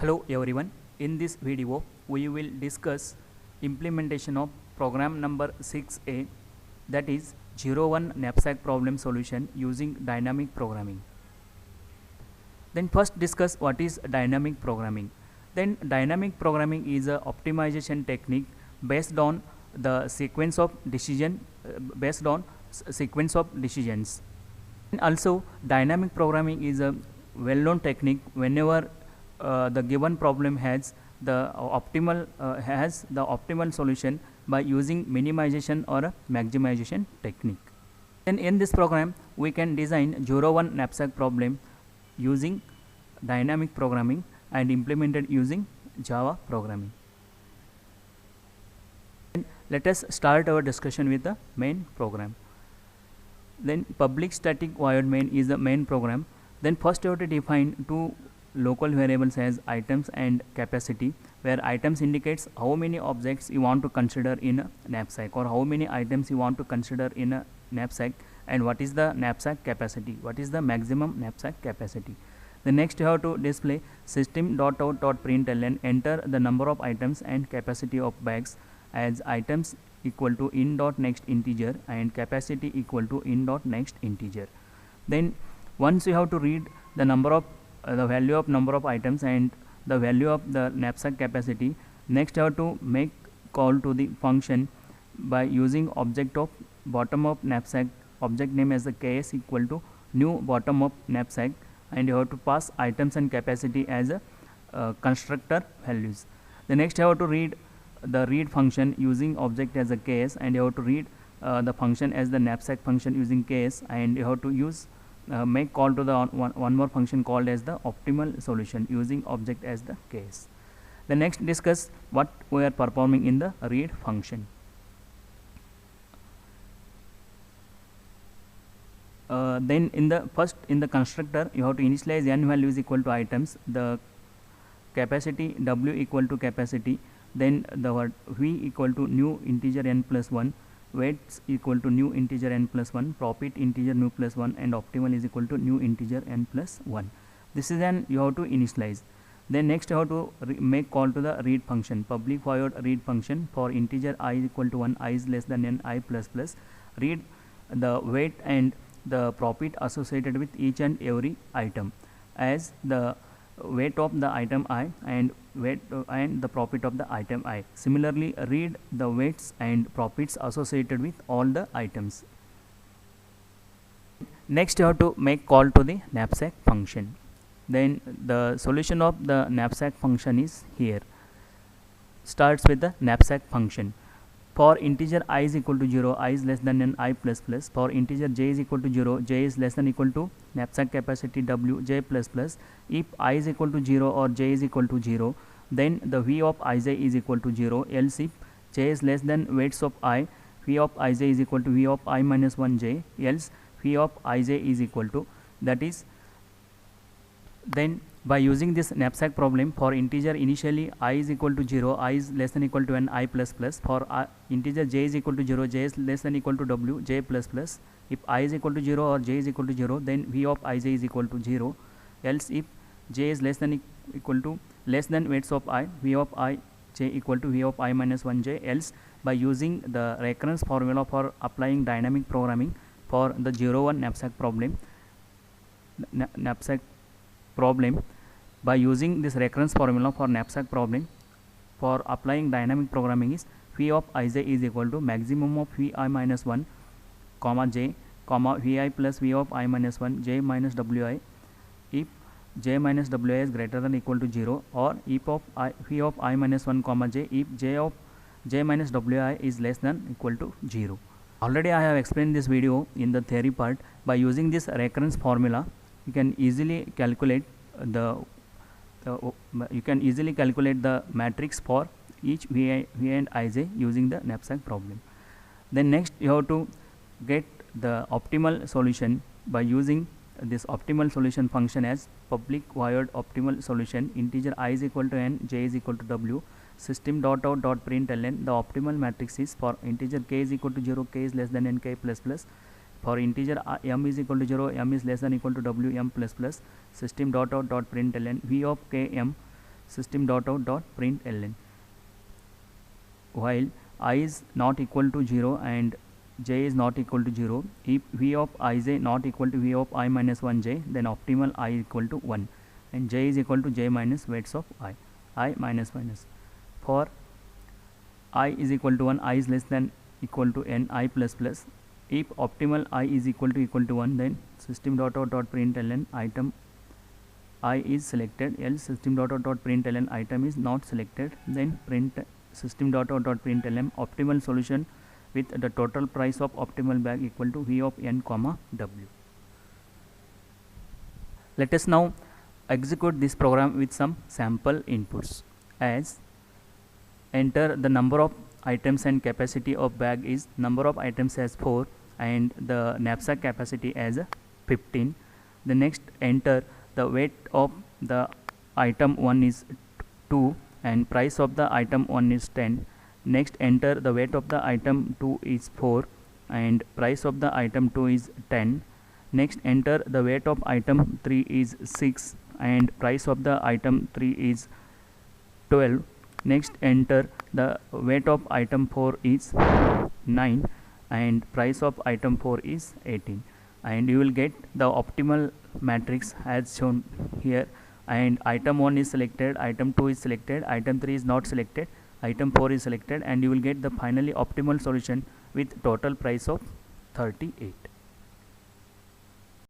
Hello everyone. In this video, we will discuss implementation of program number 6A, that is 01 knapsack problem solution using dynamic programming. Then first discuss what is dynamic programming. Then dynamic programming is a optimization technique based on the sequence of sequence of decisions. And also dynamic programming is a well-known technique whenever the given problem has the optimal solution by using minimization or a maximization technique. Then in this program we can design 01 knapsack problem using dynamic programming and implemented using Java programming. And let us start our discussion with the main program. Then public static void main is the main program. Then first you have to define two local variables as items and capacity, where items indicates how many objects you want to consider in a knapsack, or how many items you want to consider in a knapsack, and what is the knapsack capacity, what is the maximum knapsack capacity. The next you have to display system.out.println, enter the number of items and capacity of bags as items equal to in.next integer and capacity equal to in.next integer. Then once you have to read the number of the value of number of items and the value of the knapsack capacity, next you have to make call to the function by using object of bottom of knapsack, object name as the ks equal to new bottom of knapsack, and you have to pass items and capacity as a constructor values. The next you have to read the read function using object as a ks, and you have to read the function as the knapsack function using ks, and you have to use make call to the one more function called as the optimal solution using object as the case. The next discuss what we are performing in the read function. Then in the constructor you have to initialize n value is equal to items, the capacity w equal to capacity, then the word v equal to new integer n plus 1, weights equal to new integer n plus 1, profit integer new plus 1, and optimal is equal to new integer n plus 1. This is an you have to initialize. Then next you have to make call to the read function, public void read function for integer I is equal to 1, I is less than n, I plus plus, read the weight and the profit associated with each and every item as the weight of the item I and weight and the profit of the item I. Similarly, read the weights and profits associated with all the items. Next you have to make call to the knapsack function. Then the solution of the knapsack function is here. Starts with the knapsack function. For integer I is equal to 0, I is less than n, I plus plus. For integer j is equal to 0, j is less than equal to knapsack capacity w, j plus plus. If I is equal to 0 or j is equal to 0, then the v of ij is equal to 0. Else if j is less than weights of I, v of ij is equal to v of I minus 1 j. Else v of ij is equal to, that is, then by using this knapsack problem, for integer initially I is equal to 0, I is less than equal to n, I plus plus. For integer j is equal to 0, j is less than equal to w, j plus plus. If I is equal to 0 or j is equal to 0, then v of ij is equal to 0. Else if j is less than equal to less than weights of I, v of I j equal to v of I minus 1 j. Else by using the recurrence formula for applying dynamic programming for the 01 knapsack problem, by using this recurrence formula for knapsack problem for applying dynamic programming is v of ij is equal to maximum of vi minus 1 comma j comma vi plus v of I minus 1 j minus wi if j minus wi is greater than equal to 0, or if of v of I minus 1 comma j if j minus wi is less than equal to 0. Already I have explained this video in the theory part. By using this recurrence formula you can easily calculate the matrix for each vi and ij using the knapsack problem. Then next you have to get the optimal solution by using this optimal solution function as public void optimal solution, integer I is equal to n, j is equal to w, system.out.println. The optimal matrix is for integer k is equal to 0, k is less than n, k plus plus. For integer m is equal to 0, m is less than equal to w, m plus plus. System.out.println v of k m system.out.println. While I is not equal to 0 and j is not equal to 0, if v of ij not equal to v of I minus 1j, then optimal I equal to 1 and j is equal to j minus weights of I minus minus. For I is equal to 1, I is less than equal to n, I plus plus. If optimal I is equal to 1, then system.out.println item I is selected, else system.out.println item is not selected, then print system.out.println optimal solution with the total price of optimal bag equal to v of n comma w. Let us now execute this program with some sample inputs. As enter the number of items and capacity of bag is number of items as 4 and the knapsack capacity as 15. The next enter the weight of the item 1 is 2 and price of the item 1 is 10. Next enter the weight of the item 2 is 4 and price of the item 2 is 10. Next enter the weight of item 3 is 6 and price of the item 3 is 12. Next enter the weight of item 4 is 9 and price of item 4 is 18, and you will get the optimal matrix as shown here, and item 1 is selected, item 2 is selected, item 3 is not selected, item 4 is selected, and you will get the finally optimal solution with total price of 38.